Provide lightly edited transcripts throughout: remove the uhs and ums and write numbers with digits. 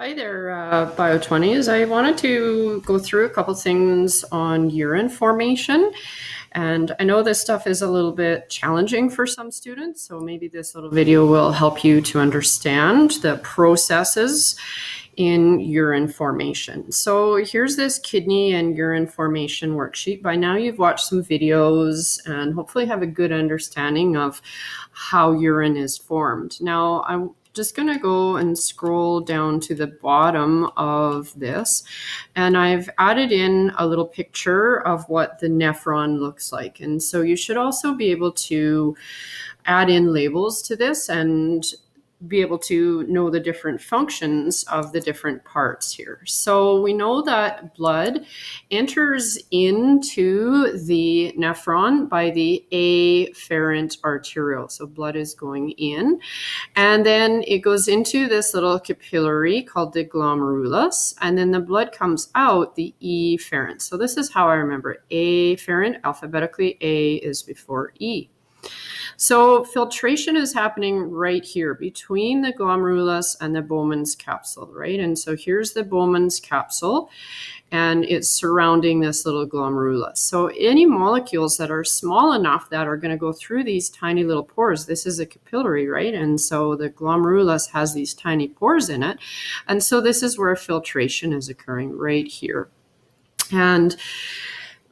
Hi there, Bio20s. I wanted to go through a couple things on urine formation. And I know this stuff is a little bit challenging for some students, so maybe this little video will help you to understand the processes in urine formation. So here's this kidney and urine formation worksheet. By now you've watched some videos and hopefully have a good understanding of how urine is formed. Now I'm just going to go and scroll down to the bottom of this, and I've added in a little picture of what the nephron looks like. And so you should also be able to add in labels to this and be able to know the different functions of the different parts here. So we know that blood enters into the nephron by the afferent arteriole. So blood is going in, and then it goes into this little capillary called the glomerulus, and then the blood comes out the efferent. So this is how I remember it. Afferent, alphabetically, A is before E. So filtration is happening right here between the glomerulus and the Bowman's capsule, right? And so here's the Bowman's capsule, and it's surrounding this little glomerulus. So any molecules that are small enough that are going to go through these tiny little pores, this is a capillary, right? And so the glomerulus has these tiny pores in it. And so this is where filtration is occurring right here. And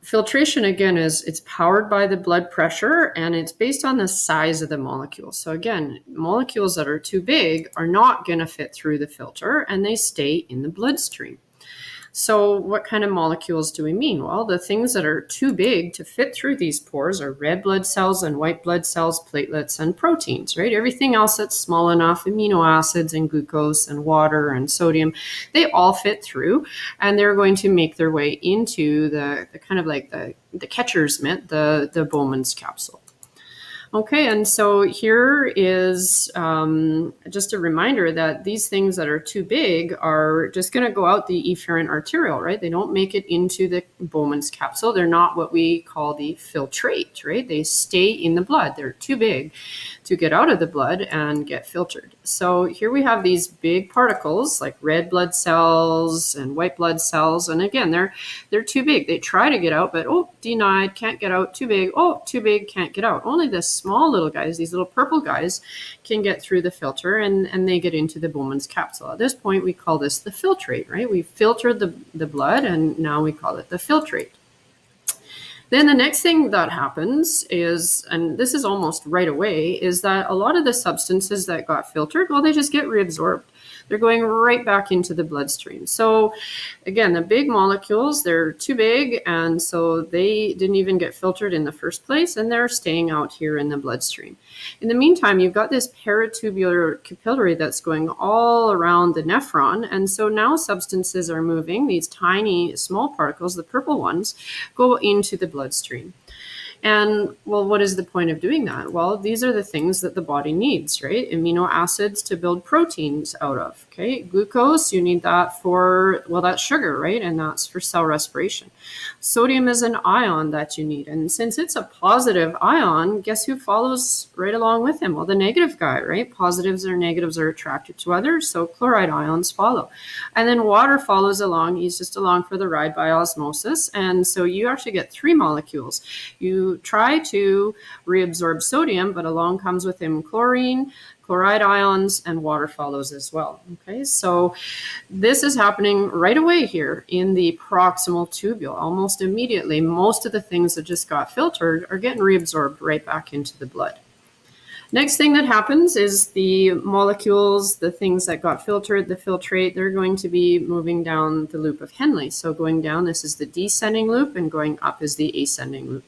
filtration, again, it's powered by the blood pressure, and it's based on the size of the molecule. So again, molecules that are too big are not going to fit through the filter, and they stay in the bloodstream. So what kind of molecules do we mean? Well, the things that are too big to fit through these pores are red blood cells and white blood cells, platelets, and proteins, right? Everything else that's small enough, amino acids and glucose and water and sodium, they all fit through, and they're going to make their way into the kind of like the catcher's mitt, the Bowman's capsule. Okay, and so here is just a reminder that these things that are too big are just going to go out the efferent arteriole, right? They don't make it into the Bowman's capsule. They're not what we call the filtrate, right? They stay in the blood. They're too big to get out of the blood and get filtered. So here we have these big particles like red blood cells and white blood cells. And again, they're too big. They try to get out, but denied, can't get out, too big. Too big, can't get out. Only the small little guys, these little purple guys, can get through the filter and they get into the Bowman's capsule. At this point, we call this the filtrate, right? We filtered the blood, and now we call it the filtrate. Then the next thing that happens is, and this is almost right away, is that a lot of the substances that got filtered, well, they just get reabsorbed. They're going right back into the bloodstream. So again, the big molecules, they're too big, and so they didn't even get filtered in the first place, and they're staying out here in the bloodstream. In the meantime, you've got this peritubular capillary that's going all around the nephron, and so now substances are moving. These tiny, small particles, the purple ones, go into the bloodstream. And well, what is the point of doing that? Well, these are the things that the body needs, right? Amino acids to build proteins out of, okay? Glucose, you need that for, well, that's sugar, right? And that's for cell respiration. Sodium is an ion that you need. And since it's a positive ion, guess who follows right along with him? Well, the negative guy, right? Positives or negatives are attracted to others, so chloride ions follow. And then water follows along. He's just along for the ride by osmosis. And so you actually get three molecules. You try to reabsorb sodium, but along comes with him chlorine, chloride ions, and water follows as well. Okay, so this is happening right away here in the proximal tubule. Almost immediately, most of the things that just got filtered are getting reabsorbed right back into the blood. Next thing that happens is the molecules, the things that got filtered, the filtrate, they're going to be moving down the loop of Henle. So going down, this is the descending loop, and going up is the ascending loop.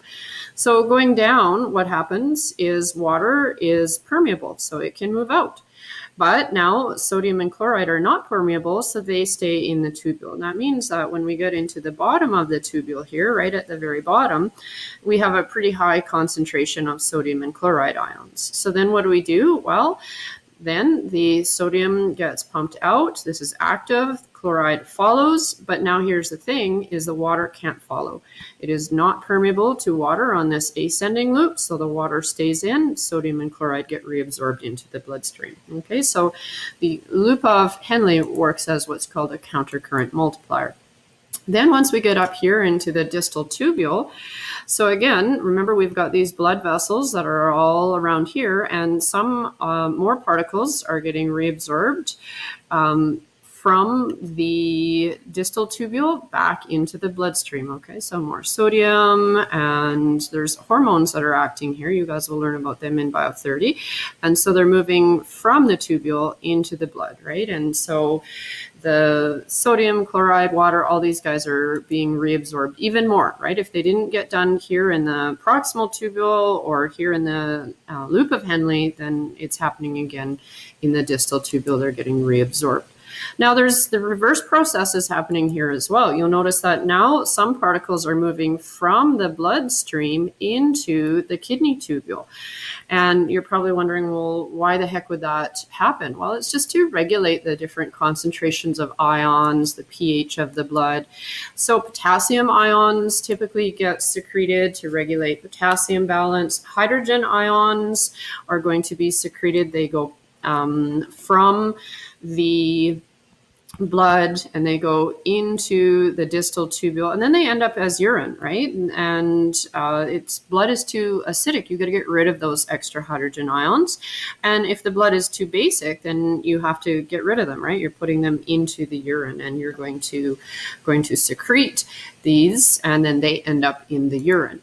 So going down, what happens is water is permeable, so it can move out. But now sodium and chloride are not permeable, so they stay in the tubule. And that means that when we get into the bottom of the tubule here, right at the very bottom, we have a pretty high concentration of sodium and chloride ions. So then what do? Well, then the sodium gets pumped out. This is active. Chloride follows, but now here's the thing, is the water can't follow. It is not permeable to water on this ascending loop, so the water stays in, sodium and chloride get reabsorbed into the bloodstream. Okay, so the loop of Henle works as what's called a countercurrent multiplier. Then once we get up here into the distal tubule, so again, remember we've got these blood vessels that are all around here, and some more particles are getting reabsorbed from the distal tubule back into the bloodstream. Okay, so more sodium, and there's hormones that are acting here. You guys will learn about them in Bio 30. And so they're moving from the tubule into the blood, right? And so the sodium, chloride, water, all these guys are being reabsorbed even more, right? If they didn't get done here in the proximal tubule or here in the loop of Henle, then it's happening again in the distal tubule. They're getting reabsorbed. Now there's the reverse processes happening here as well. You'll notice that now some particles are moving from the bloodstream into the kidney tubule. And you're probably wondering, well, why the heck would that happen? Well, it's just to regulate the different concentrations of ions, the pH of the blood. So potassium ions typically get secreted to regulate potassium balance. Hydrogen ions are going to be secreted. They go from the blood and they go into the distal tubule, and then they end up as urine, right? And its blood is too acidic. You got to get rid of those extra hydrogen ions. And if the blood is too basic, then you have to get rid of them, right? You're putting them into the urine, and you're going to secrete these, and then they end up in the urine.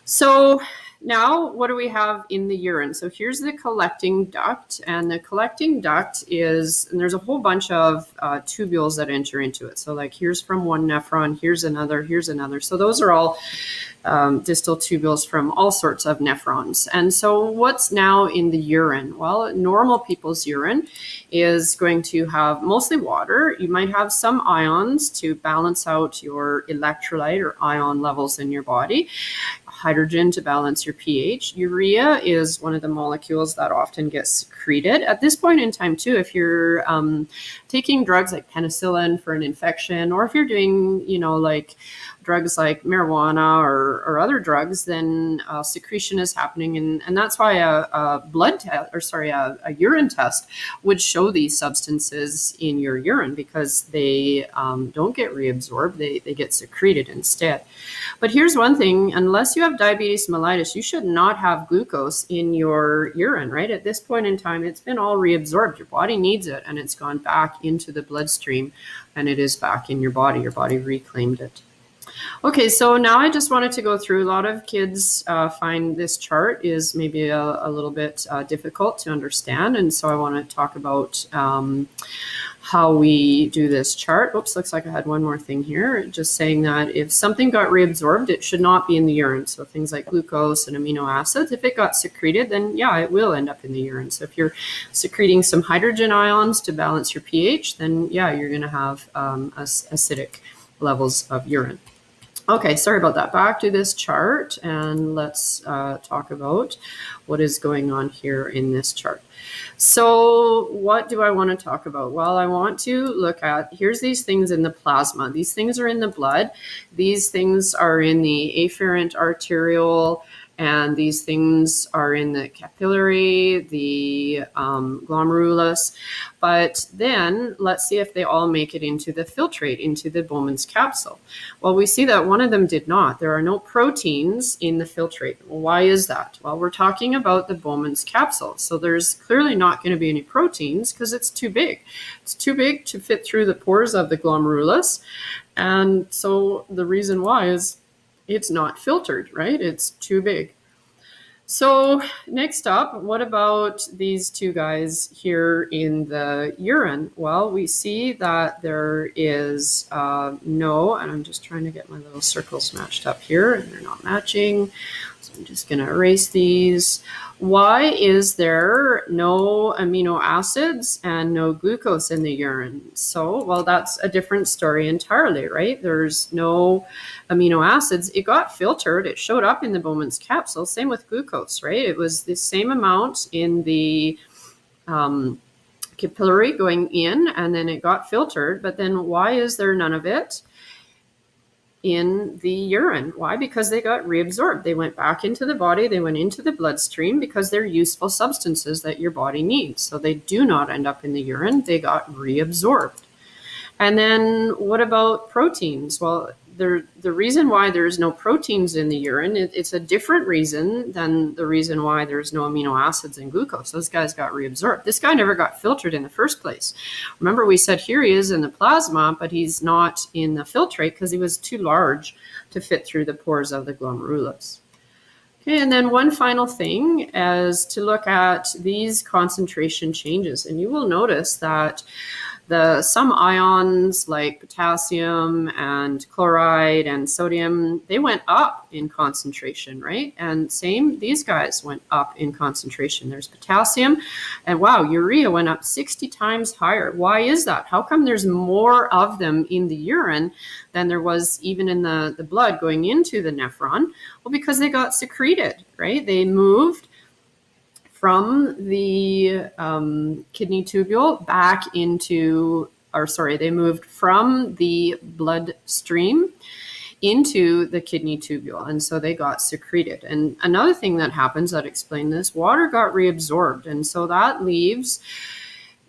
So now, what do we have in the urine? So here's the collecting duct, and the collecting duct is, and there's a whole bunch of tubules that enter into it. So like here's from one nephron, here's another, here's another. So those are all distal tubules from all sorts of nephrons. And so what's now in the urine? Well, normal people's urine is going to have mostly water. You might have some ions to balance out your electrolyte or ion levels in your body. Hydrogen to balance your pH. Urea is one of the molecules that often gets secreted. At this point in time, too, if you're taking drugs like penicillin for an infection, or if you're doing, like drugs like marijuana or other drugs, then secretion is happening, and that's why a blood test, a urine test would show these substances in your urine, because they don't get reabsorbed; they get secreted instead. But here's one thing: unless you have diabetes mellitus, you should not have glucose in your urine. Right at this point in time, it's been all reabsorbed. Your body needs it, and it's gone back into the bloodstream, and it is back in your body. Your body reclaimed it. Okay, so now I just wanted to go through. A lot of kids find this chart is maybe a little bit difficult to understand, and so I want to talk about how we do this chart. Oops, looks like I had one more thing here. Just saying that if something got reabsorbed, it should not be in the urine. So things like glucose and amino acids, if it got secreted, then yeah, it will end up in the urine. So if you're secreting some hydrogen ions to balance your pH, then yeah, you're going to have acidic levels of urine. Okay, sorry about that. Back to this chart, and let's talk about what is going on here in this chart. So what do I want to talk about? Well, I want to look at, here's these things in the plasma. These things are in the blood. These things are in the afferent arteriole, and these things are in the capillary, the glomerulus. But then let's see if they all make it into the filtrate, into the Bowman's capsule. Well, we see that one of them did not. There are no proteins in the filtrate. Well, why is that? Well, we're talking about the Bowman's capsule. So there's clearly not going to be any proteins because it's too big. It's too big to fit through the pores of the glomerulus. And so the reason why is it's not filtered, right? It's too big. So next up, what about these two guys here in the urine? Well, we see that there is no, and I'm just trying to get my little circles matched up here, and they're not matching. So I'm just going to erase these. Why is there no amino acids and no glucose in the urine? So, well, that's a different story entirely, right? There's no amino acids. It got filtered. It showed up in the Bowman's capsule. Same with glucose, right? It was the same amount in the capillary going in, and then it got filtered. But then why is there none of it in the urine? Why? Because they got reabsorbed. They went back into the body, they went into the bloodstream because they're useful substances that your body needs. So they do not end up in the urine, they got reabsorbed. And then what about proteins? Well, the reason why there's no proteins in the urine, it's a different reason than the reason why there's no amino acids and glucose. Those guys got reabsorbed. This guy never got filtered in the first place. Remember, we said here he is in the plasma, but he's not in the filtrate because he was too large to fit through the pores of the glomerulus. Okay, and then one final thing is to look at these concentration changes. And you will notice that some ions like potassium and chloride and sodium, they went up in concentration, right? And same, these guys went up in concentration. There's potassium, and wow, urea went up 60 times higher. Why is that? How come there's more of them in the urine than there was even in the blood going into the nephron? Well, because they got secreted, right? They moved from the kidney tubule back into, they moved from the bloodstream into the kidney tubule, and so they got secreted. And another thing that happens that explains this, water got reabsorbed, and so that leaves,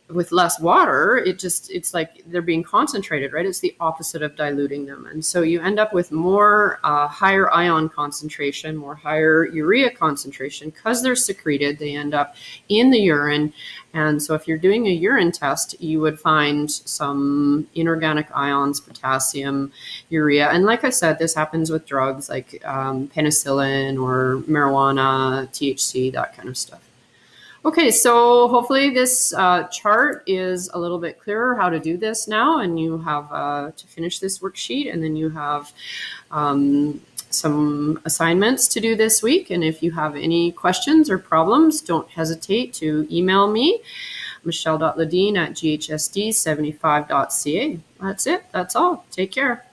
with less water, it's like they're being concentrated, right? It's the opposite of diluting them. And so you end up with more higher ion concentration, more higher urea concentration, because they're secreted, they end up in the urine. And so if you're doing a urine test, you would find some inorganic ions, potassium, urea. And like I said, this happens with drugs like penicillin or marijuana, THC, that kind of stuff. Okay, so hopefully this chart is a little bit clearer how to do this now, and you have to finish this worksheet, and then you have some assignments to do this week. And if you have any questions or problems, don't hesitate to email me, michelle.ledeen@ghsd75.ca. That's it. That's all. Take care.